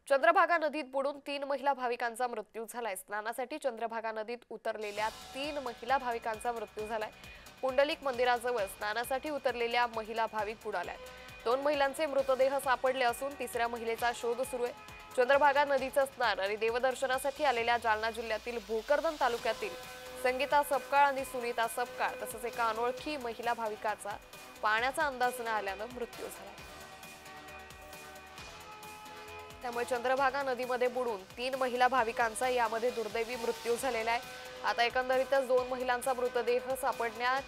चंद्रभागा नदीत बुडून 3 महिला भाविकांचा मृत्यू झालाय। स्नानासाठी चंद्रभागा नदीत उतरलेल्या 3 महिला भाविकांचा मृत्यू झालाय। पुंडलिक मंदिराजवळ स्नानासाठी उतरलेल्या महिला भाविक बुडाल्या। 2 महिलांचे मृतदेह सापडले असून तिसऱ्या महिलेचा शोध सुरू आहे। चंद्रभागा नदीचं स्नान आणि देवदर्शनासाठी आलेल्या जालना जिल्ह्यातील भोकरदन तालुक्यातील संगीता सपकाळ आणि सुनीता सपकाळ तसंच एका अनोळखी महिला भाविकाचा पाण्याचा अंदाज न आल्यानं मृत्यू झाला। त्यामुळे चंद्रभागा नदीमध्ये बुडून 3 महिला भाविकांचा यामध्ये दुर्दैवी मृत्यू झालेला आहे। आता एकंदरीतच 2 महिलांचा मृतदेह सापडण्यात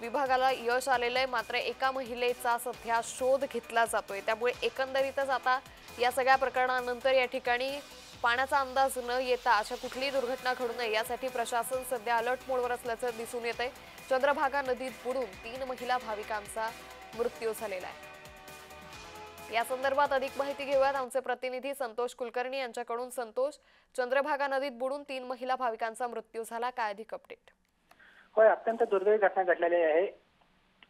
विभागाला यश आलेलं आहे, मात्र एका महिलेचा सध्या शोध घेतला जातोय। त्यामुळे एकंदरीतच आता या सगळ्या प्रकरणानंतर या ठिकाणी पाण्याचा अंदाज न येता अशा कुठलीही दुर्घटना घडू नये यासाठी प्रशासन सध्या अलर्ट मोडवर असल्याचं दिसून येतंय। चंद्रभागा नदीत बुडून 3 महिला भाविकांचा मृत्यू झालेला आहे। या संदर्भात अधिक माहिती घेऊयात आमचे प्रतिनिधी संतोष कुलकर्णी यांच्याकडून। संतोष, चंद्रभागा नदीत बुडून 3 महिला भाविकांचा मृत्यू झाला, काय अधिक अपडेट? होय, अत्यंत दुर्दैवी घटना घडलेली आहे।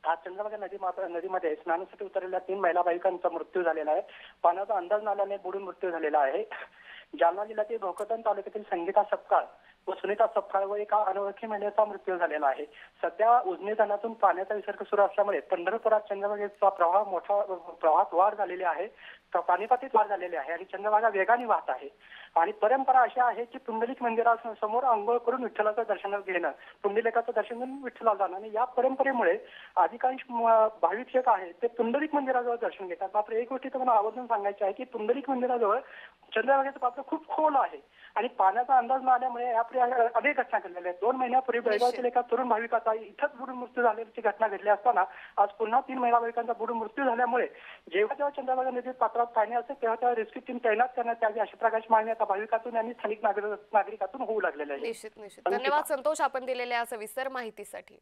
आज चंद्रभागा नदीमध्ये स्नानासाठी उतरलेल्या 3 महिला भाविकांचा मृत्यू झालेला आहे। पाण्याचा अंदाज न आल्याने बुडून मृत्यू झालेला आहे। जालना जिल्ह्यातील भोकरदन तालुक्यातील संगीता सपकाळ व सुनीता सपकाळ व एका अनोळखी महिलेचा मृत्यू झालेला आहे। सध्या उजनी धरणातून पाण्याचा विसर्ग सुरू असल्यामुळे पंढरपुरात चंद्रभागेचा प्रवाहात वाढ झालेली आहे। पाणी पातळीत वाढ झालेली आहे आणि चंद्रभागा वेगाने वाहत आहे। आणि परंपरा अशी आहे की पुंडलिक मंदिरासमोर आंघोळ करून विठ्ठलाचं दर्शन घेणं, पुंडलिकाचं दर्शन घेऊन विठ्ठलाला जाणं आणि या परंपरेमुळे अधिकांश भाविक जे आहे ते पुंडलिक मंदिराजवळ दर्शन घेतात। मात्र एक गोष्ट तुम्हाला आवर्जून सांगायची आहे की पुंडलिक मंदिराजवळ चंद्रभागेचं पात्र खूप खोल आहे आणि पाण्याचा अंदाज न आल्यामुळे यापूर्वी अनेक घटना घडलेल्या आहेत। 2 महिन्यापूर्वी बेळगावतील एका तरुण भाविकाचा इथंच बुडून मृत्यू झाल्याची घटना घडली असताना आज पुन्हा 3 महिला भाविकांचा बुडून मृत्यू झाल्यामुळे जेव्हा चंद्रभागा नदीत पात्रात पाणी असेल तेव्हा रेस्क्यू टीम तैनात करण्यात यावी अशी प्रकारची मागणी आता भाविकातून आणि स्थानिक नागरिकातून होऊ लागलेली आहे। निश्चित धन्यवाद संतोष, आपण दिलेल्या सविस्तर माहितीसाठी।